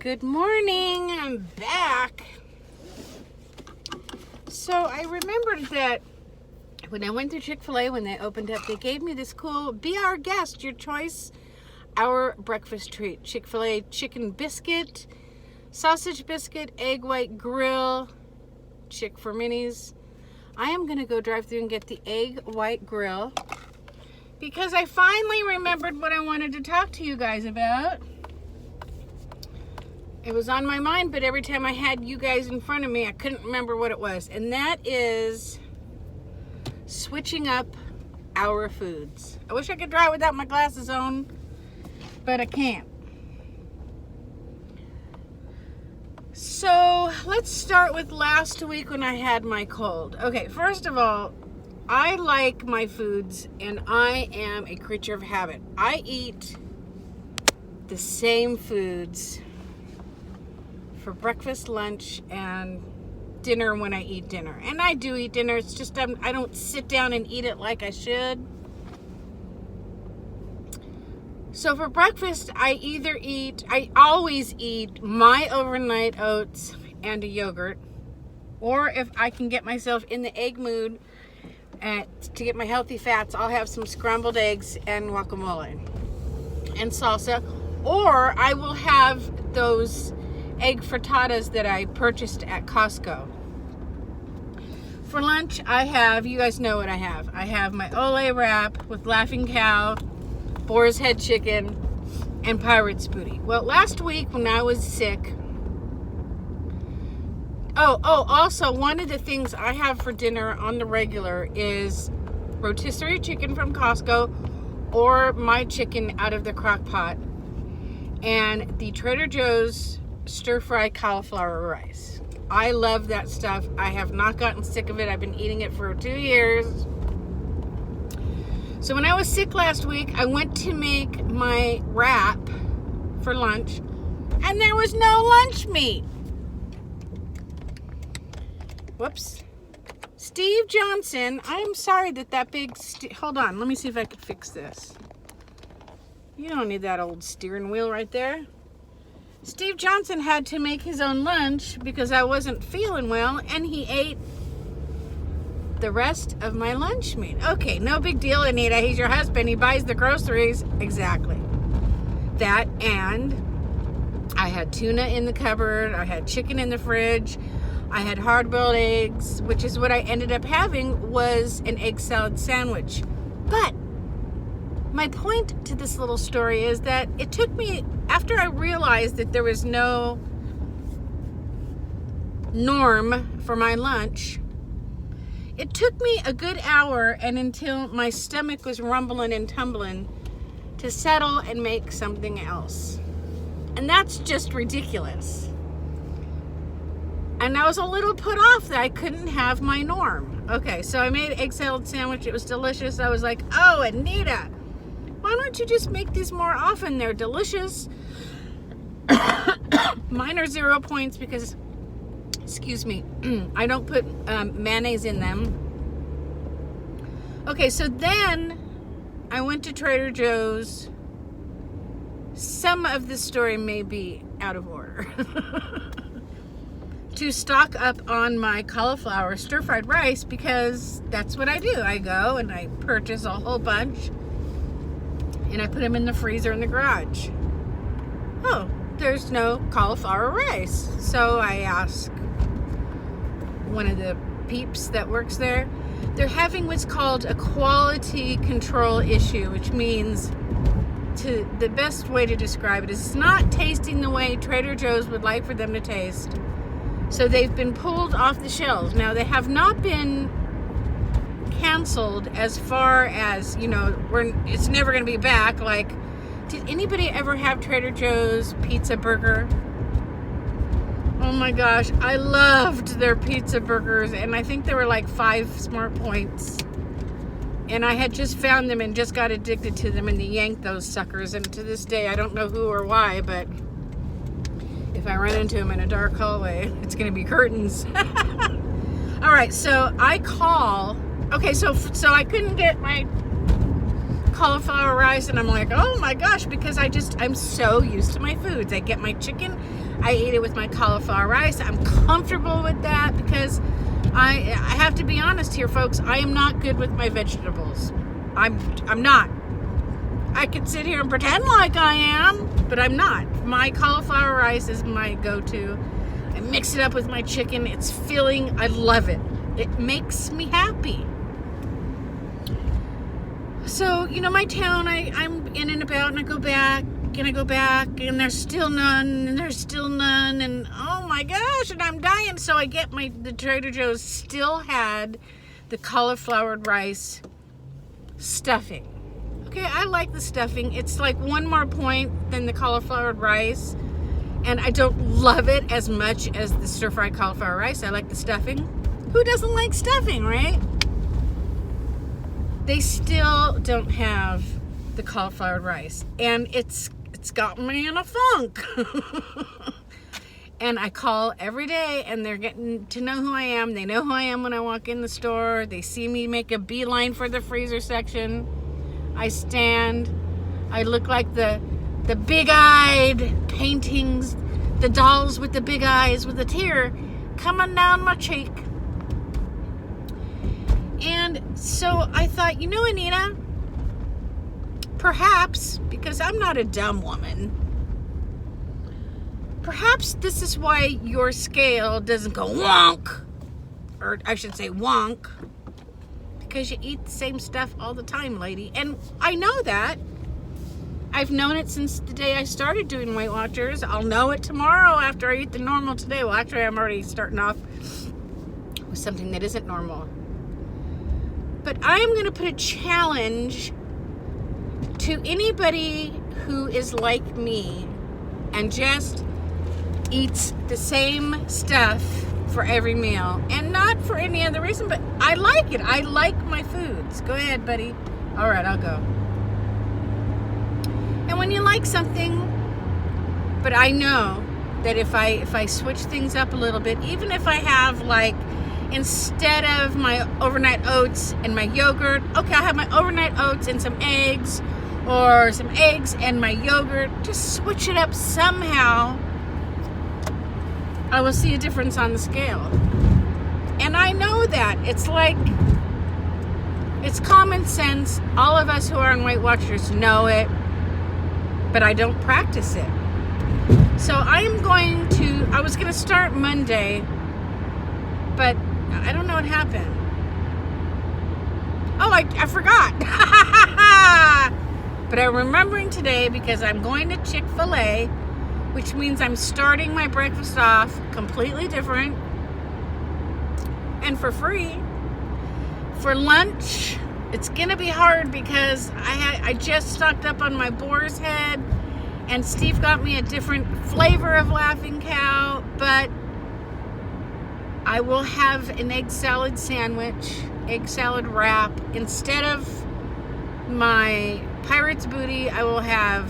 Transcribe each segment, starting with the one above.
Good morning, I'm back. So I remembered that when I went to Chick-fil-A, when they opened up, they gave me this cool, be our guest, your choice, our breakfast treat. Chick-fil-A chicken biscuit, sausage biscuit, egg white grill, Chick for minis. I am gonna go drive through and get the egg white grill because I finally remembered what I wanted to talk to you guys about. It was on my mind, but every time I had you guys in front of me, I couldn't remember what it was. And that is switching up our foods. I wish I could drive without my glasses on, but I can't. So let's start with last week when I had my cold. Okay, first of all, I like my foods and I am a creature of habit. I eat the same foods for breakfast, lunch, and dinner when I eat dinner. And I do eat dinner, it's just I don't sit down and eat it like I should. So for breakfast, I always eat my overnight oats and a yogurt. Or if I can get myself in the egg mood to get my healthy fats, I'll have some scrambled eggs and guacamole and salsa. Or I will have those egg frittatas that I purchased at Costco. For lunch, I have, you guys know what I have. I have my Ole wrap with Laughing Cow, Boar's Head chicken, and Pirate's booty. Well, last week when I was sick, also one of the things I have for dinner on the regular is rotisserie chicken from Costco or my chicken out of the crock pot and the Trader Joe's stir-fry cauliflower rice. I love that stuff. I have not gotten sick of it. I've been eating it for 2 years. So when I was sick last week, I went to make my wrap for lunch, and there was no lunch meat. Whoops. Steve Johnson, I'm sorry that big... Hold on, let me see if I can fix this. You don't need that old steering wheel right there. Steve Johnson had to make his own lunch because I wasn't feeling well, and he ate the rest of my lunch meat. Okay, no big deal, Anita. He's your husband. He buys the groceries. Exactly. That, and I had tuna in the cupboard. I had chicken in the fridge. I had hard-boiled eggs, which is what I ended up having was an egg salad sandwich. But my point to this little story is that it took me, after I realized that there was no norm for my lunch, it took me a good hour and until my stomach was rumbling and tumbling to settle and make something else. And that's just ridiculous. And I was a little put off that I couldn't have my norm. Okay, so I made an egg salad sandwich. It was delicious. I was like, oh, Anita, why don't you just make these more often? They're delicious. Mine are 0 points because, excuse me, I don't put mayonnaise in them. Okay, so then I went to Trader Joe's. Some of this story may be out of order. To stock up on my cauliflower stir-fried rice because that's what I do. I go and I purchase a whole bunch and I put them in the freezer in the garage. Oh, there's no cauliflower rice. So I ask one of the peeps that works there. They're having what's called a quality control issue, which means the best way to describe it is it's not tasting the way Trader Joe's would like for them to taste. So they've been pulled off the shelves. Now, they have not been canceled as far as, it's never going to be back. Like, did anybody ever have Trader Joe's pizza burger? Oh my gosh, I loved their pizza burgers, and I think there were like 5 smart points. And I had just found them and just got addicted to them and yanked those suckers. And to this day, I don't know who or why, but if I run into them in a dark hallway, it's going to be curtains. All right, so I call. Okay, so I couldn't get my cauliflower rice, and I'm like, oh my gosh, because I'm so used to my foods. I get my chicken I eat it with my cauliflower rice. I'm comfortable with that because I have to be honest here, folks. I am not good with my vegetables. I'm not. I could sit here and pretend like I am, but I'm not. My cauliflower rice is my go-to. I mix it up with my chicken. It's filling. I love it. It makes me happy. So, my town, I'm in and about, and I go back, and there's still none, and oh my gosh, and I'm dying. So I get the Trader Joe's still had the cauliflower rice stuffing. Okay, I like the stuffing. It's like one more point than the cauliflower rice, and I don't love it as much as the stir-fried cauliflower rice. I like the stuffing. Who doesn't like stuffing, right? They still don't have the cauliflower rice, and it's got me in a funk. And I call every day, and they're getting to know who I am. They know who I am when I walk in the store. They see me make a beeline for the freezer section. I stand. I look like the big-eyed paintings, the dolls with the big eyes with a tear coming down my cheek. And so I thought, Anita, perhaps, because I'm not a dumb woman, perhaps this is why your scale doesn't go wonk, or I should say wonk, because you eat the same stuff all the time, lady. And I know that. I've known it since the day I started doing Weight Watchers. I'll know it tomorrow after I eat the normal today. Well, actually, I'm already starting off with something that isn't normal. But I'm going to put a challenge to anybody who is like me and just eats the same stuff for every meal. And not for any other reason, but I like it. I like my foods. Go ahead, buddy. All right, I'll go. And when you like something, but I know that if I switch things up a little bit, even if I have instead of my overnight oats and my yogurt, okay, I have my overnight oats and some eggs, or some eggs and my yogurt. Just switch it up somehow. I will see a difference on the scale. And I know that. It's common sense. All of us who are on Weight Watchers know it, but I don't practice it. So I was going to start Monday, but I don't know what happened. Oh, I forgot. But I'm remembering today because I'm going to Chick-fil-A, which means I'm starting my breakfast off completely different and for free. For lunch, it's going to be hard because I just stocked up on my boar's head, and Steve got me a different flavor of Laughing Cow, but I will have an egg salad sandwich, egg salad wrap. Instead of my Pirate's Booty, I will have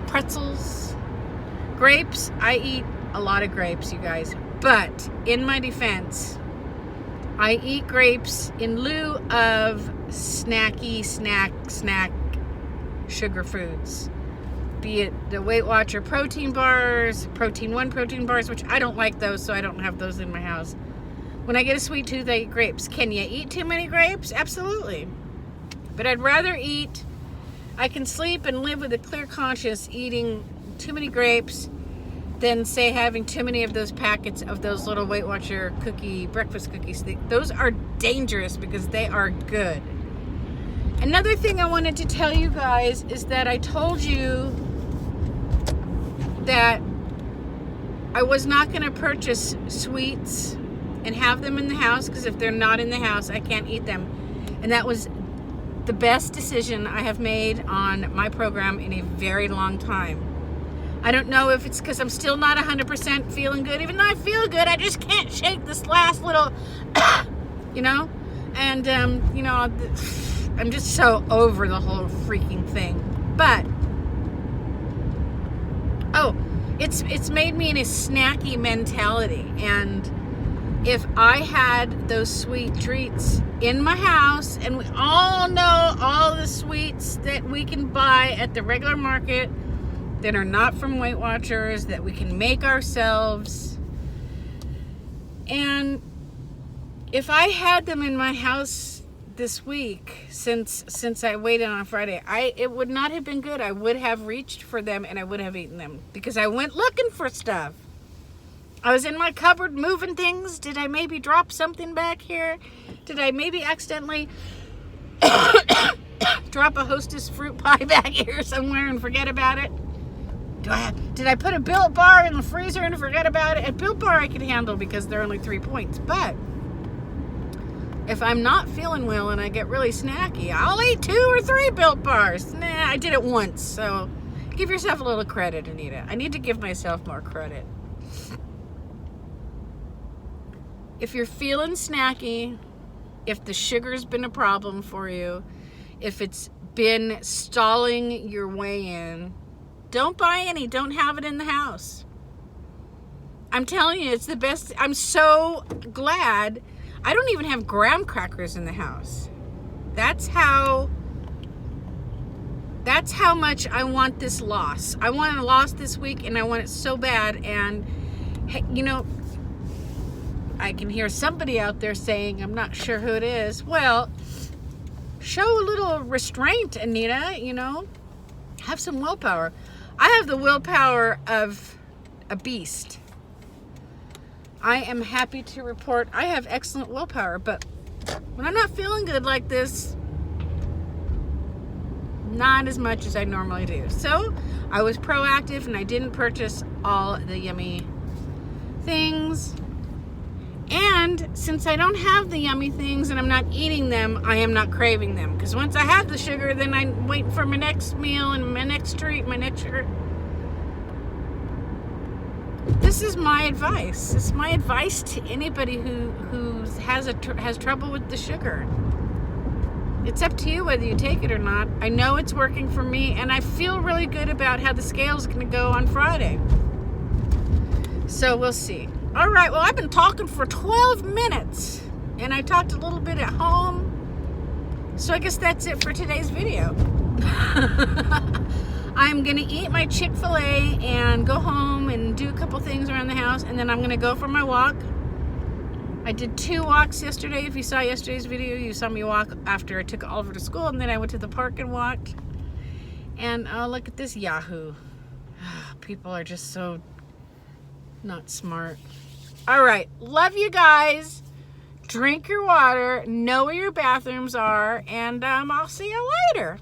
pretzels, grapes. I eat a lot of grapes, you guys. But in my defense, I eat grapes in lieu of snack sugar foods. Be it the Weight Watcher protein bars, Protein 1 protein bars, which I don't like those, so I don't have those in my house. When I get a sweet tooth, I eat grapes. Can you eat too many grapes? Absolutely. But I'd rather I can sleep and live with a clear conscience eating too many grapes than, say, having too many of those packets of those little Weight Watcher breakfast cookies. Those are dangerous because they are good. Another thing I wanted to tell you guys is that I told you that I was not going to purchase sweets and have them in the house, because if they're not in the house, I can't eat them. And that was the best decision I have made on my program in a very long time. I don't know if it's because I'm still not 100% feeling good. Even though I feel good, I just can't shake this last little, And, I'm just so over the whole freaking thing. But, it's made me in a snacky mentality. And if I had those sweet treats in my house, and we all know all the sweets that we can buy at the regular market that are not from Weight Watchers, that we can make ourselves. And if I had them in my house this week, since I waited on Friday, it would not have been good. I would have reached for them and I would have eaten them because I went looking for stuff. I was in my cupboard moving things. Did I maybe drop something back here? Did I maybe accidentally drop a Hostess fruit pie back here somewhere and forget about it? Did I put a Built Bar in the freezer and forget about it? A Built Bar I could handle because they're only 3 points. But if I'm not feeling well and I get really snacky, I'll eat 2 or 3 Built Bars. Nah, I did it once. So give yourself a little credit, Anita. I need to give myself more credit. If you're feeling snacky, if the sugar's been a problem for you, if it's been stalling your way in, don't buy any. Don't have it in the house. I'm telling you, it's the best. I'm so glad. I don't even have graham crackers in the house. That's how much I want this loss. I want a loss this week, and I want it so bad. And, hey, you know, I can hear somebody out there saying, I'm not sure who it is. Well, show a little restraint, Anita, you know. Have some willpower. I have the willpower of a beast. I am happy to report I have excellent willpower, but when I'm not feeling good like this, not as much as I normally do. So I was proactive and I didn't purchase all the yummy things. And since I don't have the yummy things and I'm not eating them, I am not craving them. Because once I have the sugar, then I'm waiting for my next meal and my next treat, my next sugar. This is my advice. It's my advice to anybody who has trouble with the sugar. It's up to you whether you take it or not. I know it's working for me, and I feel really good about how the scale's going to go on Friday. So we'll see. All right, well, I've been talking for 12 minutes, and I talked a little bit at home. So I guess that's it for today's video. I'm going to eat my Chick-fil-A and go home and do a couple things around the house, and then I'm going to go for my walk. I did 2 walks yesterday. If you saw yesterday's video, you saw me walk after I took Oliver to school, and then I went to the park and walked. And look at this Yahoo. People are just so not smart. All right, love you guys. Drink your water, know where your bathrooms are, and I'll see you later.